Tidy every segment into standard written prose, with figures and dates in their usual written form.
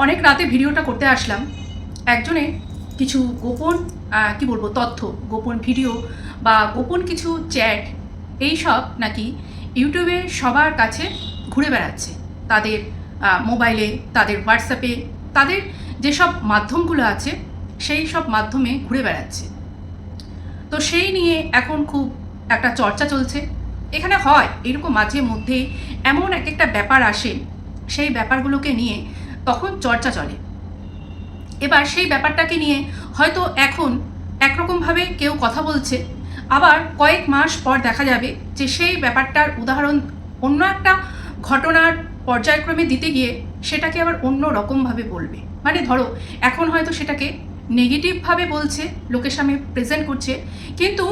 অনেক রাতে ভিডিওটা করতে আসলাম। একজনে কিছু গোপন কি বলবো তথ্য, গোপন ভিডিও বা গোপন কিছু চ্যাট এইসব নাকি ইউটিউবে সবার কাছে ঘুরে বেড়াচ্ছে। তাদের মোবাইলে, তাদের হোয়াটসঅ্যাপে, তাদের যেসব মাধ্যমগুলো আছে সেই সব মাধ্যমে ঘুরে বেড়াচ্ছে। তো সেই নিয়ে এখন খুব একটা চর্চা চলছে। এখানে হয় এরকম মাঝে মধ্যেই এমন এক একটা ব্যাপার আসে, সেই ব্যাপারগুলোকে নিয়ে তখন চর্চা চলে। এবার সেই ব্যাপারটাকে নিয়ে হয়তো এখন একরকমভাবে কেউ কথা বলছে, আবার কয়েক মাস পর দেখা যাবে যে সেই ব্যাপারটার উদাহরণ অন্য একটা ঘটনার পর্যায়ক্রমে দিতে গিয়ে সেটাকে আবার অন্য রকমভাবে বলবে। মানে ধরো এখন হয়তো সেটাকে নেগেটিভভাবে বলছে, লোকের সামনে প্রেজেন্ট করছে, কিন্তু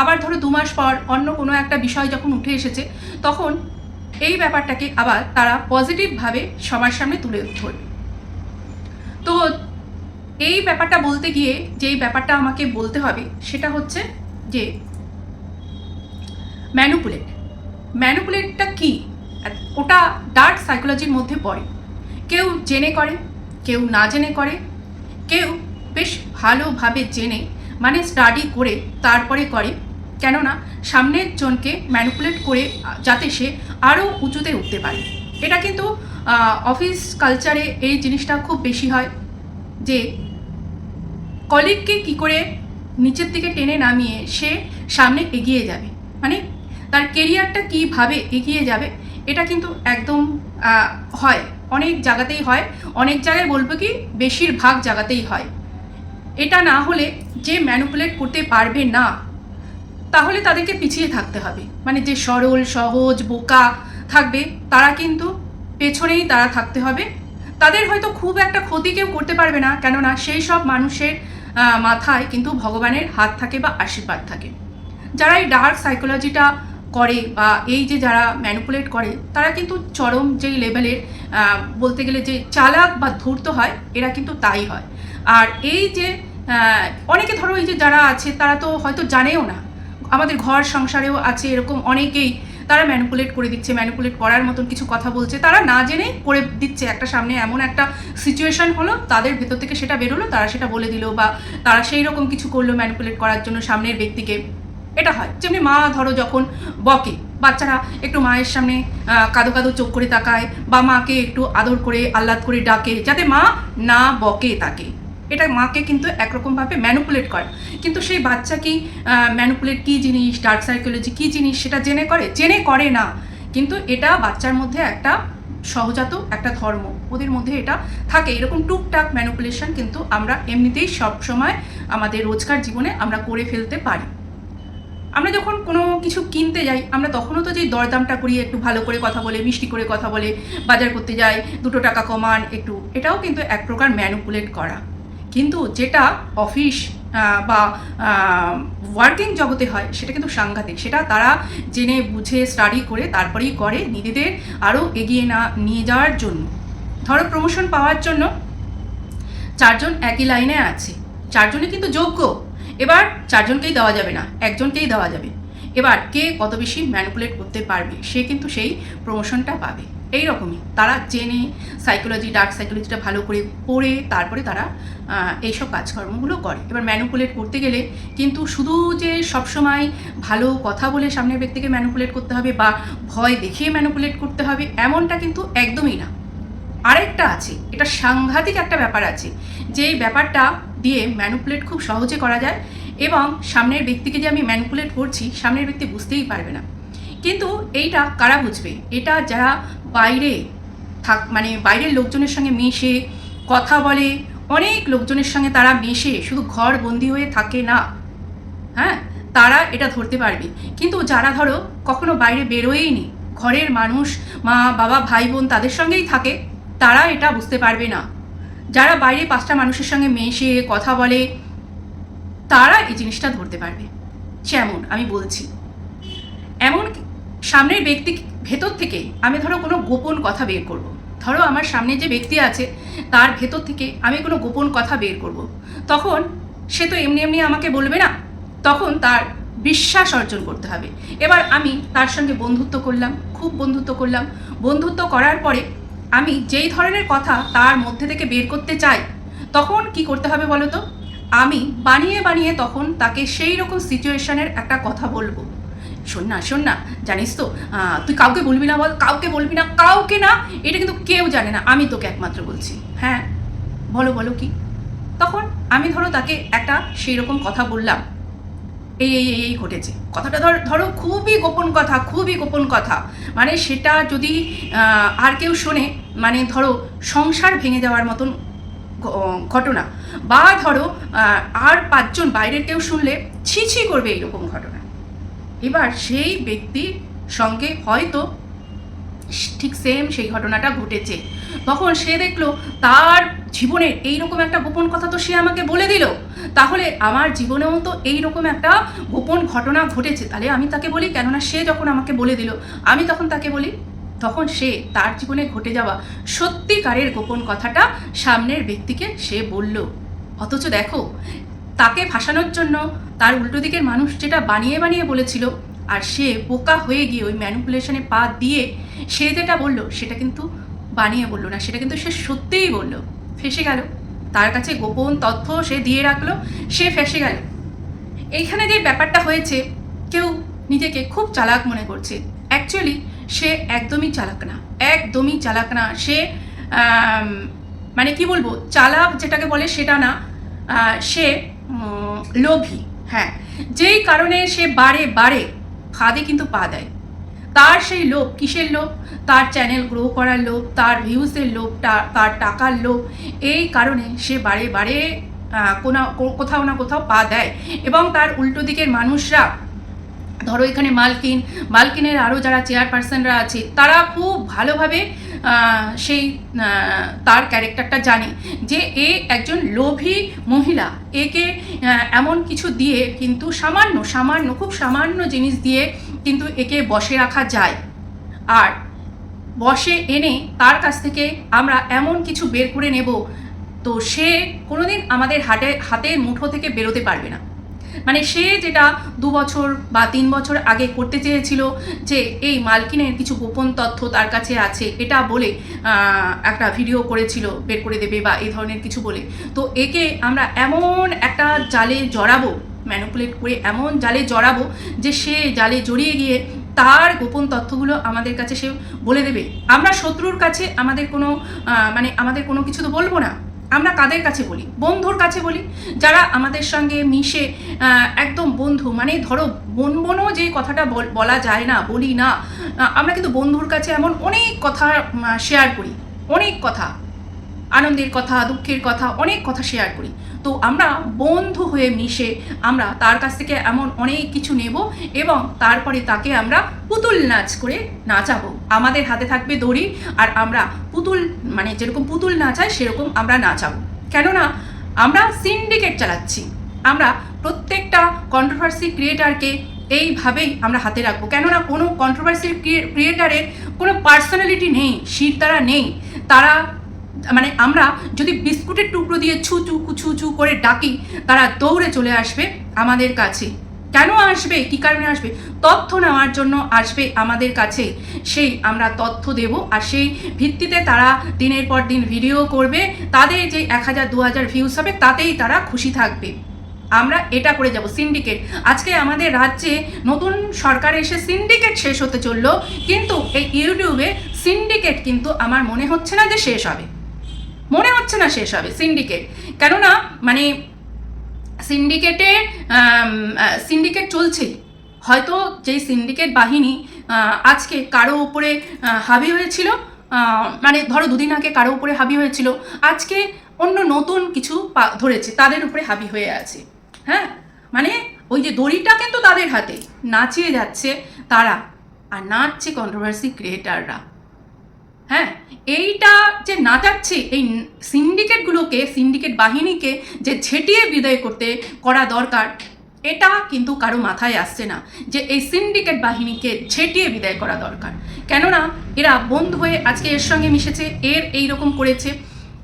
আবার ধরো 2 মাস পর অন্য কোনো একটা বিষয় যখন উঠে এসেছে তখন এই ব্যাপারটাকে আবার তারা পজিটিভভাবে সবার সামনে তুলে ধরবে। তো এই ব্যাপারটা বলতে গিয়ে যেই ব্যাপারটা আমাকে বলতে হবে সেটা হচ্ছে যে ম্যানুপুলেটটা কি? ওটা ডার্ক সাইকোলজির মধ্যে পড়ে। কেউ জেনে করে, কেউ না জেনে করে, কেউ বেশ ভালোভাবে জেনে মানে স্টাডি করে তারপরে করে, কেননা সামনের জনকে ম্যানুপুলেট করে যাতে সে আরও উঁচুতে উঠতে পারে। এটা কিন্তু অফিস কালচারে এই জিনিসটা খুব বেশি হয় যে কলিগকে কি করে নিচের দিকে টেনে নামিয়ে সে সামনে এগিয়ে যাবে, মানে তার কেরিয়ারটা কীভাবে এগিয়ে যাবে, এটা কিন্তু একদম হয়, অনেক জায়গাতেই হয়। অনেক জায়গায় বলবো কি বেশিরভাগ জায়গাতেই হয়। এটা না হলে যে ম্যানুপুলেট করতে পারবে না তাহলে তাদেরকে পিছিয়ে থাকতে হবে। মানে যে সরল সহজ বোকা থাকবে তারা কিন্তু পেছনেই তারা থাকতে হবে। তাদের হয়তো খুব একটা ক্ষতি কেউ করতে পারবে না, কেননা সেই সব মানুষের মাথায় কিন্তু ভগবানের হাত থাকে বা আশীর্বাদ থাকে। যারা এই ডার্ক সাইকোলজিটা করে বা এই যে যারা ম্যানুপুলেট করে তারা কিন্তু চরম যেই লেভেলের বলতে গেলে যে চালাক বা ধূর্ত হয়, এরা কিন্তু তাই হয়। আর এই যে অনেকে ধরো এই যে যারা আছে তারা তো হয়তো জানেও না, আমাদের ঘর সংসারেও আছে এরকম অনেকেই, তারা ম্যানুপুলেট করে দিচ্ছে, ম্যানুপুলেট করার মতন কিছু কথা বলছে, তারা না জেনেই করে দিচ্ছে। একটা সামনে এমন একটা সিচুয়েশন হলো, তাদের ভেতর থেকে সেটা বেরোলো, তারা সেটা বলে দিল বা তারা সেই রকম কিছু করলো ম্যানুপুলেট করার জন্য সামনের ব্যক্তিকে। এটা হয় যেমনি মা ধরো যখন বকে, বাচ্চারা একটু মায়ের সামনে কাঁদো কাঁদো চোখ করে তাকায় বা মাকে একটু আদর করে আহ্লাদ করে ডাকে যাতে মা না বকে তাকে। এটা মাকে কিন্তু একরকমভাবে ম্যানুপুলেট করে। কিন্তু সেই বাচ্চা কি ম্যানুপুলেট কী জিনিস, ডার্ক সাইকোলজি কী জিনিস সেটা জেনে করে? জেনে করে না। কিন্তু এটা বাচ্চার মধ্যে একটা সহজাত একটা ধর্ম, ওদের মধ্যে এটা থাকে। এরকম টুকটাক ম্যানুপুলেশন কিন্তু আমরা এমনিতেই সবসময় আমাদের রোজকার জীবনে আমরা করে ফেলতে পারি। আমরা যখন কোনো কিছু কিনতে যাই আমরা তখনও তো যে দরদামটা করি, একটু ভালো করে কথা বলে, মিষ্টি করে কথা বলে বাজার করতে যাই, 2 টাকা কমান একটু, এটাও কিন্তু এক প্রকার ম্যানুপুলেট করা। কিন্তু যেটা অফিস বা ওয়ার্কিং জগতে হয় সেটা কিন্তু সাংঘাতিক। সেটা তারা জেনে বুঝে স্টাডি করে তারপরেই করে নিজেদের আরও এগিয়ে নিয়ে যাওয়ার জন্য। ধরো প্রমোশন পাওয়ার জন্য 4 জন একই লাইনে আছে, 4 জনই কিন্তু যোগ্য। এবার 4 জনকেই দেওয়া যাবে না, একজনকেই দেওয়া যাবে। এবার কে কত বেশি ম্যানিপুলেট করতে পারবে সে কিন্তু সেই প্রমোশনটা পাবে। এই রকমই তারা জেনে সাইকোলজি, ডার্ক সাইকোলজিটা ভালো করে পড়ে তারপরে তারা এইসব কাজকর্মগুলো করে। এবার ম্যানিপুলেট করতে গেলে কিন্তু শুধু যে সবসময় ভালো কথা বলে সামনের ব্যক্তিকে ম্যানিপুলেট করতে হবে বা ভয় দেখিয়ে ম্যানিপুলেট করতে হবে এমনটা কিন্তু একদমই না। আরেকটা আছে, এটা সাংঘাতিক একটা ব্যাপার আছে, যে ব্যাপারটা দিয়ে ম্যানিপুলেট খুব সহজে করা যায় এবং সামনের ব্যক্তিকে যে আমি ম্যানিপুলেট করছি সামনের ব্যক্তি বুঝতেই পারবে না। কিন্তু এইটা কারা বুঝবে? এটা যারা বাইরে মানে বাইরের লোকজনের সঙ্গে মিশে কথা বলে, অনেক লোকজনের সঙ্গে তারা মিশে শুধু ঘর বন্দি হয়ে থাকে না, হ্যাঁ, তারা এটা ধরতে পারবে। কিন্তু যারা ধরো কখনো বাইরে বেরোয়ই নি, ঘরের মানুষ মা বাবা ভাই বোন তাদের সঙ্গেই থাকে, তারা এটা বুঝতে পারবে না। যারা বাইরে 5টা মানুষের সঙ্গে মেশে কথা বলে তারা এই জিনিসটা ধরতে পারবে। যেমন আমি বলছি, এমন সামনের ব্যক্তি ভেতর থেকে আমি ধরো কোনো গোপন কথা বের করব। ধরো আমার সামনে যে ব্যক্তি আছে তার ভেতর থেকে আমি কোনো গোপন কথা বের করব, তখন সে তো এমনি এমনি আমাকে বলবে না, তখন তার বিশ্বাস অর্জন করতে হবে। এবার আমি তার সঙ্গে বন্ধুত্ব করলাম, খুব বন্ধুত্ব করলাম, বন্ধুত্ব করার পরে আমি যেই ধরনের কথা তার মধ্যে থেকে বের করতে চাই, তখন কি করতে হবে বলো তো? আমি বানিয়ে বানিয়ে তখন তাকে সেই রকম সিচুয়েশনের একটা কথা বলবো। শোন না, জানিস তো, তুই কাউকে বলবি না, বল, কাউকে বলবি না, কাউকে না, এটা কিন্তু কেউ জানে না, আমি তোকে একমাত্র বলছি। হ্যাঁ, বলো কি? তখন আমি ধরো তাকে একটা সেই রকম কথা বললাম, এই ঘটেছে, কথাটা ধরো খুবই গোপন কথা, মানে সেটা যদি আর কেউ শোনে, মানে ধরো সংসার ভেঙে যাওয়ার মতন ঘটনা, বা ধরো আর 5 জন বাইরের কেউ শুনলে ছি করবে এইরকম ঘটনা। এবার সেই ব্যক্তির সঙ্গে হয়তো ঠিক সেম সেই ঘটনাটা ঘটেছে, তখন সে দেখলো তার জীবনের এইরকম একটা গোপন কথা তো সে আমাকে বলে দিল, তাহলে আমার জীবনেও তো এইরকম একটা গোপন ঘটনা ঘটেছে, তাহলে আমি তাকে বলি, কেননা সে যখন আমাকে বলে দিল আমি তখন তাকে বলি। তখন সে তার জীবনে ঘটে যাওয়া সত্যিকারের গোপন কথাটা সামনের ব্যক্তিকে সে বলল। অথচ দেখো, তাকে ফাঁসানোর জন্য তার উল্টো দিকের মানুষ যেটা বানিয়ে বানিয়ে বলেছিল, আর সে বোকা হয়ে গিয়ে ওই ম্যানিপুলেশনে পা দিয়ে সে যেটা বলল সেটা কিন্তু বানিয়ে বললো না, সেটা কিন্তু সে সত্যিই বলল। ফেসে গেল, তার কাছে গোপন তথ্য সে দিয়ে রাখলো, সে ফেসে গেল। এইখানে যে ব্যাপারটা হয়েছে, কেউ নিজেকে খুব চালাক মনে করছে, অ্যাকচুয়ালি সে একদমই চালাক না। সে মানে কি বলবো, চালাক যেটাকে বলে সেটা না, সে লোভী। হ্যাঁ, যেই কারণে সে বারে বারে ফাঁদে কিন্তু পা দেয়। তার সেই লোভ, কিসের লোভ? তার চ্যানেল গ্রো করার লোভ, তার ভিউসের লোভ, তার টাকার লোভ। এই কারণে সে বারে বারে কোথাও না কোথাও পা দেয়, এবং তার উল্টো দিকের মানুষরা, ধরো এখানে মালকিনের আরও যারা চেয়ারপারসনরা আছে, তারা খুব ভালোভাবে সেই তার ক্যারেক্টারটা জানে যে এ একজন লোভী মহিলা, একে এমন কিছু দিয়ে কিন্তু খুব সামান্য জিনিস দিয়ে কিন্তু একে বশে রাখা যায়। আর বশে এনে তার কাছ থেকে আমরা এমন কিছু বের করে নেব, তো সে কোনোদিন আমাদের হাতের মুঠো থেকে বেরোতে পারবে না। মানে সে যেটা 2 বছর বা 3 বছর আগে করতে চেয়েছিল, যে এই মালকিনের কিছু গোপন তথ্য তার কাছে আছে এটা বলে একটা ভিডিও করেছিল, বের করে দেবে বা এই ধরনের কিছু বলে, তো একে আমরা এমন একটা জালে জড়াবো, ম্যানিপুলেট করে এমন জালে জড়াবো যে সে জালে জড়িয়ে গিয়ে তার গোপন তথ্যগুলো আমাদের কাছে সে বলে দেবে। আমরা শত্রুর কাছে আমাদের কোনো কিছু তো বলবো না। আমরা কাদের কাছে বলি? বন্ধুর কাছে বলি, যারা আমাদের সঙ্গে মিশে একদম বন্ধু, মানে ধরো বোনও যে কথাটা বলা যায় না, বলি না, আমরা কিন্তু বন্ধুর কাছে এমন অনেক কথা শেয়ার করি, অনেক কথা, আনন্দের কথা, দুঃখের কথা, অনেক কথা শেয়ার করি। তো আমরা বন্ধু হয়ে মিশে আমরা তার কাছ থেকে এমন অনেক কিছু নেব, এবং তারপরে তাকে আমরা পুতুল নাচ করে নাচাবো। আমাদের হাতে থাকবে দড়ি, আর আমরা পুতুল, মানে যেরকম পুতুল নাচায় সেরকম আমরা নাচাবো। কেননা আমরা সিন্ডিকেট চালাচ্ছি, আমরা প্রত্যেকটা কন্ট্রোভার্সি ক্রিয়েটারকে এইভাবেই আমরা হাতে রাখবো। কেননা কোনো কন্ট্রোভার্সি ক্রিয়েটারের কোনো পার্সোনালিটি নেই, শিরদাঁড়া নেই। তারা, মানে আমরা যদি বিস্কুটের টুকরো দিয়ে ছু করে ডাকি, তারা দৌড়ে চলে আসবে আমাদের কাছে। কেন আসবে? কী কারণে আসবে? তথ্য নেওয়ার জন্য আসবে আমাদের কাছে। সেই আমরা তথ্য দেব, আর সেই ভিত্তিতে তারা দিনের পর দিন ভিডিও করবে, তাদের যে 1000 2000 ভিউজ হবে তাতেই তারা খুশি থাকবে। আমরা এটা করে যাব, সিন্ডিকেট। আজকে আমাদের রাজ্যে নতুন সরকার এসে সিন্ডিকেট শেষ হতে চললো, কিন্তু এই ইউটিউবে সিন্ডিকেট কিন্তু আমার মনে হচ্ছে না যে শেষ হবে, সিন্ডিকেট। কেননা মানে সিন্ডিকেট চলছেই। হয়তো যেই সিন্ডিকেট বাহিনী আজকে কারো উপরে হাবি হয়েছিল, মানে ধরো 2 দিন আগে কারো উপরে হাবি হয়েছিল, আজকে অন্য নতুন কিছু ধরেছে, তাদের উপরে হাবি হয়ে আছে। হ্যাঁ, মানে ওই যে দড়িটা কিন্তু তাদের হাতে, নাচিয়ে যাচ্ছে তারা, আর নাচছে কন্ট্রোভার্সি ক্রিয়েটাররা। হ্যাঁ, এইটা যে নাচাচ্ছে, এই সিন্ডিকেট বাহিনীকে যে ঝেঁটিয়ে বিদায় করা দরকার, এটা কিন্তু কারো মাথায় আসছে না যে এই সিন্ডিকেট বাহিনীকে ঝেঁটিয়ে বিদায় করা দরকার। কেননা এরা বন্ধু হয়ে আজকে এর সঙ্গে মিশেছে, এইরকম করেছে,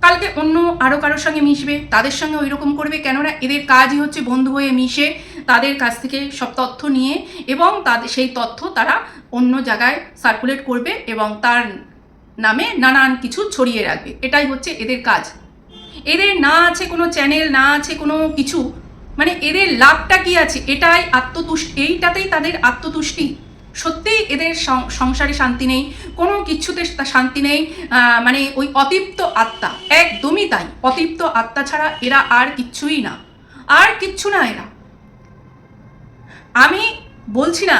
কালকে অন্য আরও কারোর সঙ্গে মিশবে, তাদের সঙ্গে ওই রকম করবে। কেননা এদের কাজই হচ্ছে বন্ধু হয়ে মিশে তাদের কাছ থেকে সব তথ্য নিয়ে, এবং সেই তথ্য তারা অন্য জায়গায় সার্কুলেট করবে, এবং তার নামে নানান কিছু ছড়িয়ে রাখবে, এটাই হচ্ছে এদের কাজ। এদের না আছে কোনো চ্যানেল, না আছে কোনো কিছু, মানে এদের লাভটা কি আছে, এটাই এইটাতেই তাদের আত্মতুষ্টি। সত্যিই এদের সংসারে শান্তি নেই, কোনো কিছুতে শান্তি নেই, মানে ওই অতৃপ্ত আত্মা, একদমই তাই, অতৃপ্ত আত্মা ছাড়া এরা আর কিচ্ছুই না, আর কিচ্ছু না এরা। আমি বলছি না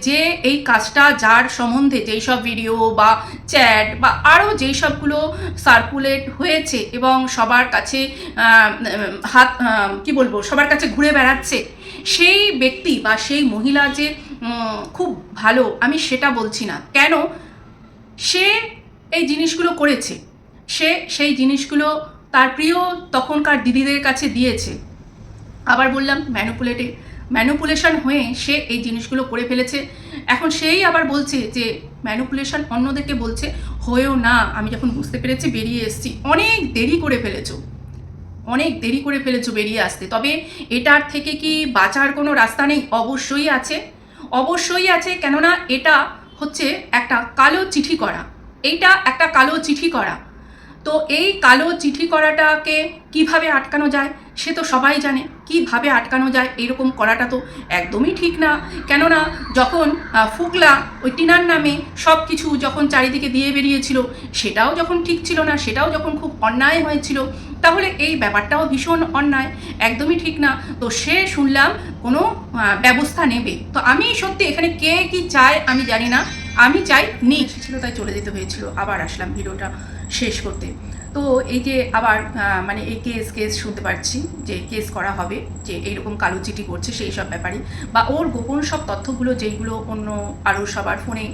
যে এই কাজটা, যার সম্বন্ধে যেই সব ভিডিও বা চ্যাট বা আরও যেই সবগুলো সার্কুলেট হয়েছে এবং সবার কাছে কি বলবো, সবার কাছে ঘুরে বেড়াচ্ছে, সেই ব্যক্তি বা সেই মহিলা যে খুব ভালো, আমি সেটা বলছি না। কেন সে এই জিনিসগুলো করেছে, সে সেই জিনিসগুলো তার প্রিয় তখনকার দিদিদের কাছে দিয়েছে। আবার বললাম ম্যানুপুলেশন হয়ে সে এই জিনিসগুলো করে ফেলেছে। এখন সেই আবার বলছে যে ম্যানুপুলেশন অন্যদেরকে বলছে, হয়েও না, আমি যখন বুঝতে পেরেছি বেরিয়ে এসেছি। অনেক দেরি করে ফেলেছো বেরিয়ে আসতে। তবে এটার থেকে কি বাঁচার কোনো রাস্তা নেই? অবশ্যই আছে, কেননা এটা হচ্ছে একটা কালো চিঠি করা, তো এই কালো চিঠি করাটাকে কিভাবে আটকানো যায় সে তো সবাই জানে। কিভাবে আটকানো যায়, এইরকম করাটা তো একদমই ঠিক না। কেননা যখন ফুকলা ওই টিনার নামে সব কিছু যখন চারিদিকে দিয়ে বেরিয়েছিল, সেটাও যখন ঠিক ছিল না, সেটাও যখন খুব অন্যায় হয়েছিল, তাহলে এই ব্যাপারটাও ভীষণ অন্যায়, একদমই ঠিক না। তো সে শুনলাম কোনো ব্যবস্থা নেবে। তো আমি সত্যি এখানে কে কি চায় আমি জানি না, আমি চাই ছিল, তাই চলে যেতে হয়েছিল। আবার আসলাম ভিডিওটা শেষ করতে। তো এই যে আবার মানে এই কেস শুনতে পাচ্ছি যে কেস করা হবে, যে এইরকম কালো চিঠি করছে সেই সব ব্যাপারে, বা ওর গোপন সব তথ্যগুলো যেইগুলো অন্য আরও সবার ফোনে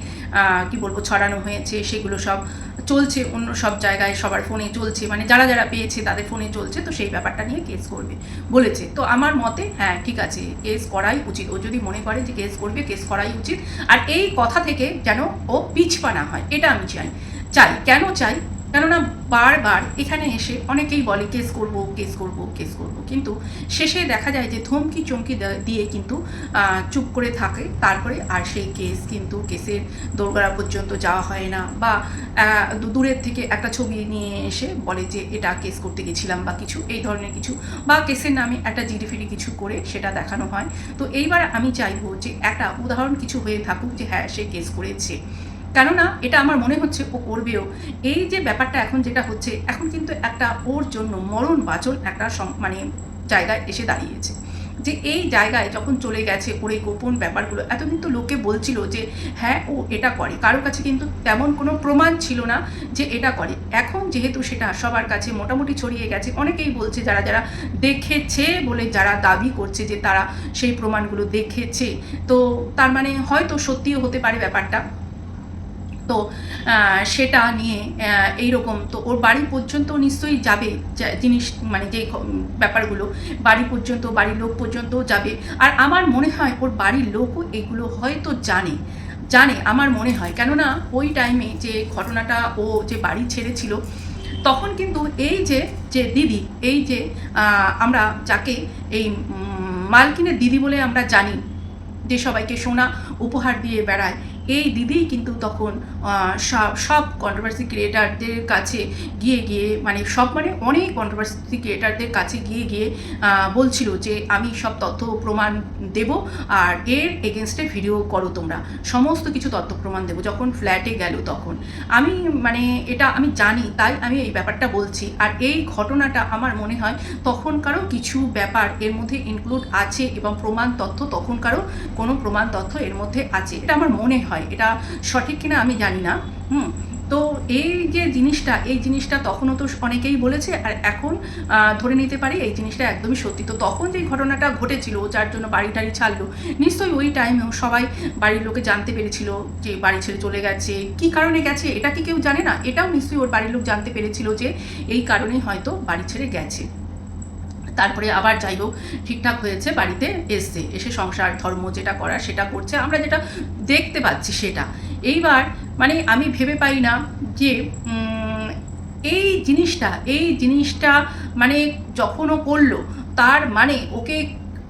কি বলবো ছড়ানো হয়েছে, সেগুলো সব চলছে অন্য সব জায়গায়, সবার ফোনে চলছে, মানে যারা যারা পেয়েছে তাদের ফোনে চলছে। তো সেই ব্যাপারটা নিয়ে কেস করবে বলেছে। তো আমার মতে হ্যাঁ ঠিক আছে, কেস করাই উচিত। ও যদি মনে করে যে কেস করবে, কেস করাই উচিত। আর এই কথা থেকে যেন ও পিছপা না হয়, এটা আমি চাই। কেন চাই? কেননা বারবার এখানে এসে অনেকেই বলে কেস করব, কিন্তু শেষে দেখা যায় যে ধমকি চমকি দিয়ে কিন্তু চুপ করে থাকে। তারপরে আর সেই কেসের দোরগোড়া পর্যন্ত যাওয়া হয় না, বা দূরের থেকে একটা ছবি নিয়ে এসে বলে যে এটা কেস করতে গেছিলাম বা কিছু এই ধরনের কিছু, বা কেসের নামে একটা জিডিফিডি কিছু করে সেটা দেখানো হয়। তো এইবার আমি চাইবো যে একটা উদাহরণ কিছু হয়ে থাকুক যে হ্যাঁ সে কেস করেছে, কেননা এটা আমার মনে হচ্ছে ও করবেও। এই যে ব্যাপারটা এখন যেটা হচ্ছে, এখন কিন্তু একটা ওর জন্য মরণ বাঁচন একটা মানে জায়গায় এসে দাঁড়িয়েছে, যে এই জায়গায় যখন চলে গেছে ওর এই গোপন ব্যাপারগুলো। এতদিন তো লোকে বলছিল যে হ্যাঁ ও এটা করে, কারো কাছে কিন্তু তেমন কোনো প্রমাণ ছিল না যে এটা করে। এখন যেহেতু সেটা সবার কাছে মোটামুটি ছড়িয়ে গেছে, অনেকেই বলছে যারা যারা দেখেছে বলে, যারা দাবি করছে যে তারা সেই প্রমাণগুলো দেখেছে, তো তার মানে হয়তো সত্যিও হতে পারে ব্যাপারটা। তো সেটা নিয়ে এইরকম তো ওর বাড়ি পর্যন্ত নিশ্চয়ই যাবে জিনিস, মানে যে ব্যাপারগুলো বাড়ি পর্যন্ত, বাড়ির লোক পর্যন্ত যাবে। আর আমার মনে হয় ওর বাড়ির লোকও এগুলো হয়তো জানে আমার মনে হয়। কেননা ওই টাইমে যে ঘটনাটা ও যে বাড়ি ছেড়েছিল, তখন কিন্তু এই যে দিদি, এই যে আমরা যাকে এই মালকিনের দিদি বলে আমরা জানি, যে সবাইকে সোনা উপহার দিয়ে বেড়ায়, এই দিদিই কিন্তু তখন সব কন্ট্রোভার্সি ক্রিয়েটারদের কাছে গিয়ে মানে অনেক কন্ট্রোভার্সি ক্রিয়েটারদের কাছে গিয়ে বলছিল যে আমি সব তথ্য প্রমাণ দেব, আর এর এগেনস্টে ভিডিও করো তোমরা, সমস্ত কিছু তথ্য প্রমাণ দেবো। যখন ফ্ল্যাটে গেল তখন আমি মানে এটা আমি জানি, তাই আমি এই ব্যাপারটা বলছি। আর এই ঘটনাটা আমার মনে হয় তখনকারও কিছু ব্যাপার এর মধ্যে ইনক্লুড আছে, এবং প্রমাণ তথ্য তখনকারও কোনো প্রমাণ তথ্য এর মধ্যে আছে, এটা আমার মনে হয়। এটা সঠিক কিনা আমি জানি না। তো এই যে জিনিসটা তখনও তো অনেকেই বলেছে, আর এখন ধরে নিতে পারি এই জিনিসটা একদমই সত্যি। তো তখন যে ঘটনাটা ঘটেছিল, যার জন্য বাড়ি টাড়ি ছাড়লো, নিশ্চয়ই ওই টাইমেও সবাই বাড়ির লোকে জানতে পেরেছিল যে বাড়ি ছেড়ে চলে গেছে। কী কারণে গেছে এটা কি কেউ জানে না? এটাও নিশ্চয়ই ওর বাড়ির লোক জানতে পেরেছিল যে এই কারণেই হয়তো বাড়ি ছেড়ে গেছে। তারপরে আবার যাই হোক ঠিকঠাক হয়েছে, বাড়িতে এসে সংসার ধর্ম যেটা করার সেটা করছে, আমরা যেটা দেখতে পাচ্ছি সেটা। এইবার মানে আমি ভেবে পাই না যে এই জিনিসটা মানে যখন ও করলো, তার মানে ওকে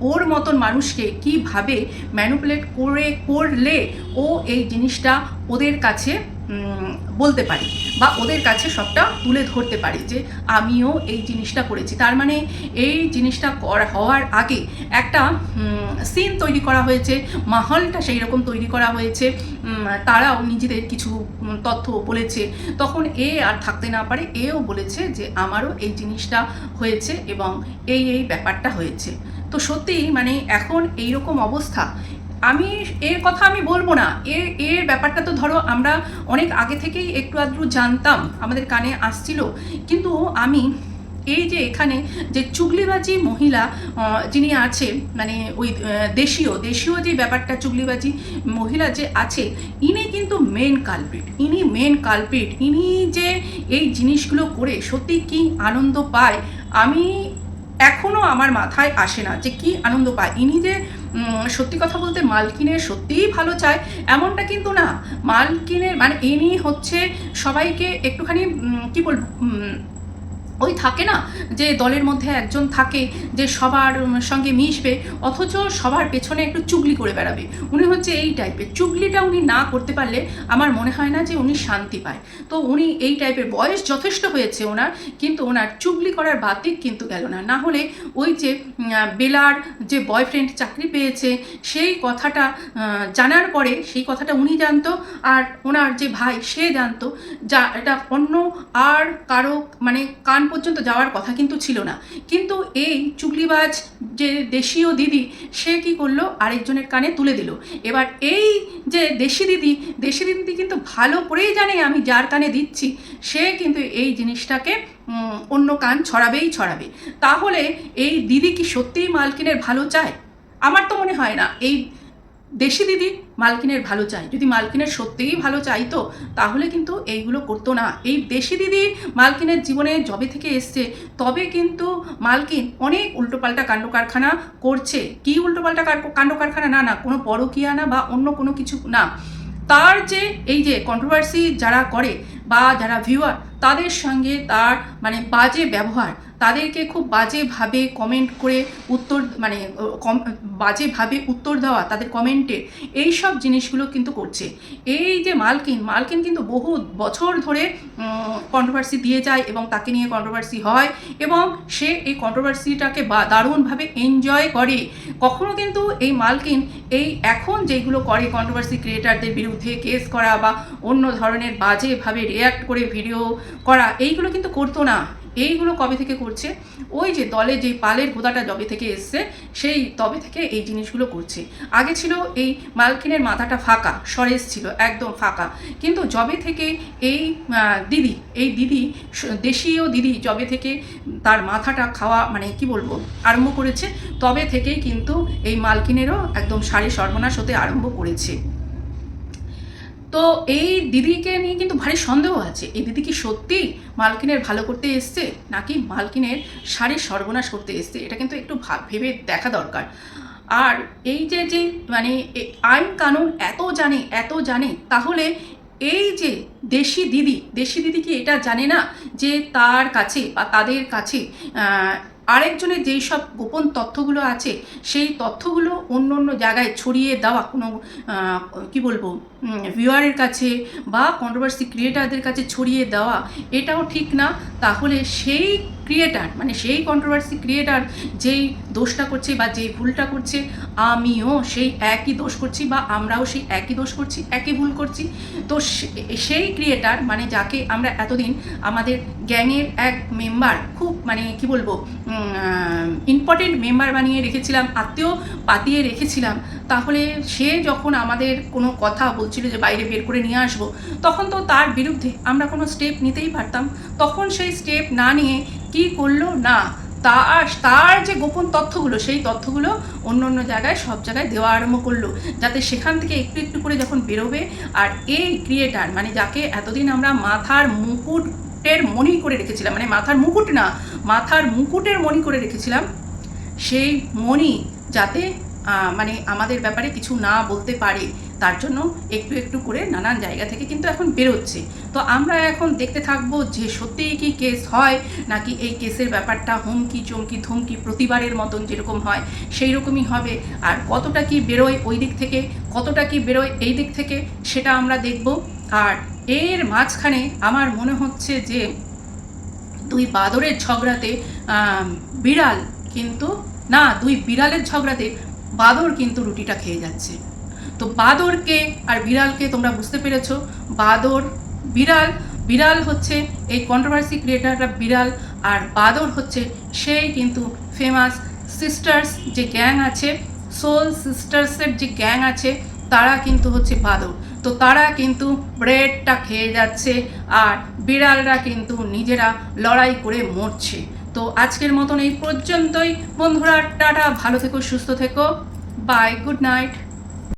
ওর মতন মানুষকে কিভাবে ম্যানুপুলেট করলে ও এই জিনিসটা ওদের কাছে বলতে পারি বা ওদের কাছে সবটা তুলে ধরতে পারি যে আমিও এই জিনিসটা করেছি। তার মানে এই জিনিসটা হওয়ার আগে একটা সিন তৈরি করা হয়েছে, মাহলটা সেই রকম তৈরি করা হয়েছে, তারাও নিজেদের কিছু তথ্য বলেছে। তখন এ আর থাকতে না পারে, এও বলেছে যে আমারও এই জিনিসটা হয়েছে এবং এই ব্যাপারটা হয়েছে। তো সত্যি মানে এখন এইরকম অবস্থা, আমি এর কথা আমি বলবো না, এর ব্যাপারটা তো ধরো আমরা অনেক আগে থেকেই একটু আধটু জানতাম, আমাদের কানে আসছিল। কিন্তু আমি এই যে এখানে যে চুগলিবাজি মহিলা যিনি আছে, মানে ওই দেশীয় যে ব্যাপারটা চুগলিবাজি মহিলা যে আছে, ইনি কিন্তু মেন কালপ্রিট। ইনি যে এই জিনিসগুলো করে সত্যি কি আনন্দ পায়, আমি এখনও আমার মাথায় আসে না যে কি আনন্দ পায়। ইনি যে সত্যি কথা বলতে মালকিনের সত্যিই ভালো চায় এমনটা কিন্তু না। মালকিনের মানে ইনি হচ্ছে সবাইকে একটুখানি কি বলবো, ওই থাকে না যে দলের মধ্যে একজন থাকে যে সবার সঙ্গে মিশবে অথচ সবার পেছনে একটু চুগলি করে বেড়াবে, উনি হচ্ছে এই টাইপের। চুগলিটা উনি না করতে পারলে আমার মনে হয় না যে উনি শান্তি পায়। তো উনি এই টাইপের, বয়স যথেষ্ট হয়েছে ওনার, কিন্তু ওনার চুগলি করার বাতিক কিন্তু গেল না। না হলে ওই যে বেলার যে বয়ফ্রেন্ড চাকরি পেয়েছে সেই কথাটা জানার পরে, সেই কথাটা উনি জানতো আর ওনার যে ভাই সে জানতো, যা এটা অন্য আর কারো মানে কান পর্যন্ত যাওয়ার কথা কিন্তু ছিল না। কিন্তু এই চুগলিবাজ যে দেশীয় দিদি, সে কি করলো, আরেকজনের কানে তুলে দিল। এবার এই যে দেশি দিদি কিন্তু ভালো করেই জানে আমি যার কানে দিচ্ছি সে কিন্তু এই জিনিসটাকে অন্য কান ছড়াবে। তাহলে এই দিদি কি সত্যিই মালকিনের ভালো চায়? আমার তো মনে হয় না এই দেশি দিদি মালকিনের ভালো চাই। যদি মালকিনের সত্যিই ভালো চাইতো তাহলে কিন্তু এইগুলো করতো না। এই দেশি দিদি মালকিনের জীবনে যবে থেকে এসছে তবে কিন্তু মালকিন অনেক উল্টোপাল্টা কাণ্ডকারখানা করছে। কি উল্টোপাল্টা কাণ্ডকারখানা? না কোনো পরকীয়া না বা অন্য কোনো কিছু না, তার যে এই যে কন্ট্রোভার্সি যারা করে বা যারা ভিউয়ার তাদের সঙ্গে তার মানে বাজে ব্যবহার, তাদেরকে খুব বাজেভাবে কমেন্ট করে উত্তর মানে বাজেভাবে উত্তর দেওয়া তাদের কমেন্টে, এই সব জিনিসগুলো কিন্তু করছে। এই যে মালকিন কিন্তু বহু বছর ধরে কন্ট্রোভার্সি দিয়ে যায় এবং তাকে নিয়ে কন্ট্রোভার্সি হয় এবং সে এই কন্ট্রোভার্সিটাকে দারুণভাবে এনজয় করে। কখনো কিন্তু এই মালকিন এই এখন যেগুলো করে কন্ট্রোভার্সি ক্রিয়েটারদের বিরুদ্ধে কেস করা বা অন্য ধরনের বাজেভাবে রিয়্যাক্ট করে ভিডিও করা, এইগুলো কিন্তু করতো না। এইগুলো কবে থেকে করছে? ওই যে দলে যে পালের গোদাটা যবে থেকে এসছে সেই তবে থেকে এই জিনিসগুলো করছে। আগে ছিল এই মালকিনের মাথাটা ফাঁকা, সরেস ছিল একদম ফাঁকা, কিন্তু যবে থেকে এই দিদি দেশীয় দিদি যবে থেকে তার মাথাটা খাওয়া মানে কি বলবো আরম্ভ করেছে, তবে থেকেই কিন্তু এই মালকিনেরও একদম সারি সর্বনাশ হতে আরম্ভ করেছে। তো এই দিদিকে নিয়ে কিন্তু ভারী সন্দেহ আছে, এই দিদি কি সত্যি মালকিনের ভালো করতে এসছে নাকি মালকিনের শাড়ির সর্বনাশ করতে এসছে, এটা কিন্তু একটু ভেবে দেখা দরকার। আর এই যে মানে আইন কানুন এত জানে তাহলে এই যে দেশি দিদি কি এটা জানে না যে তার কাছে বা তাদের কাছে আরেকজনের যেই সব গোপন তথ্যগুলো আছে সেই তথ্যগুলো অন্য জায়গায় ছড়িয়ে দেওয়া, কোনো কি বলবো ভিউয়ারের কাছে বা কন্ট্রোভার্সি ক্রিয়েটারদের কাছে ছড়িয়ে দেওয়া, এটাও ঠিক না। তাহলে সেই ক্রিয়েটার মানে সেই কন্ট্রোভার্সি ক্রিয়েটার যেই দোষটা করছে বা যেই ভুলটা করছে, আমিও সেই একই দোষ করছি বা আমরাও সেই একই দোষ করছি, একই ভুল করছি। তো সেই ক্রিয়েটার মানে যাকে আমরা এতদিন আমাদের গ্যাংয়ের এক মেম্বার, খুব মানে কি বলবো ইম্পর্টেন্ট মেম্বার বানিয়ে রেখেছিলাম, আত্মীয় পাতিয়ে রেখেছিলাম, তাহলে সে যখন আমাদের কোনো কথা বলছিল যে বাইরে বের করে নিয়ে আসবো, তখন তো তার বিরুদ্ধে আমরা কোনো স্টেপ নিতেই পারতাম। তখন সেই স্টেপ না নিয়ে কি করলো না, তার যে গোপন তথ্যগুলো সেই তথ্যগুলো অন্য জায়গায় সব জায়গায় দেওয়া আরম্ভ করলো, যাতে সেখান থেকে একটু করে যখন বেরোবে আর এই ক্রিয়েটার মানে যাকে এতদিন আমরা মাথার মুকুটের মণি করে রেখেছিলাম, মানে মাথার মুকুট না মাথার মুকুটের মণি করে রেখেছিলাম, সেই মণি যাতে মানে আমাদের ব্যাপারে কিছু না বলতে পারে, তার জন্য একটু একটু করে নানান জায়গা থেকে কিন্তু এখন বেরোচ্ছে। তো আমরা এখন দেখতে থাকবো যে সত্যিই কি কেস হয়, নাকি এই কেসের ব্যাপারটা হুমকি চমকি ধমকি প্রতিবারের মতন যেরকম হয় সেই রকমই হবে, আর কতটা কি বেরোয় ওই দিক থেকে, কতটা কি বেরোয় এই দিক থেকে, সেটা আমরা দেখব। আর এর মাঝখানে আমার মনে হচ্ছে যে দুই বাদরের ঝগড়াতে বিড়াল কিন্তু না, দুই বিড়ালের ঝগড়াতে বাদর কিন্তু রুটিটা খেয়ে যাচ্ছে। তো বাদরকে আর বিড়ালকে তোমরা বুঝতে পেরেছো। বাদর বিড়াল, বিড়াল হচ্ছে এই কন্ট্রোভার্সি ক্রিয়েটাররা বিড়াল, আর বাদর হচ্ছে সেই কিন্তু ফেমাস সিস্টার্স যে গ্যাং আছে, সোল সিস্টার্সের যে গ্যাং আছে, তারা কিন্তু হচ্ছে বাদর। তো তারা কিন্তু ব্রেডটা খেয়ে যাচ্ছে, আর বিড়ালরা কিন্তু নিজেরা লড়াই করে মরছে। তো আজকের মতন এই পর্যন্তই বন্ধুরা, টাটা, ভালো থেকো, সুস্থ থেকো, বাই, গুড নাইট।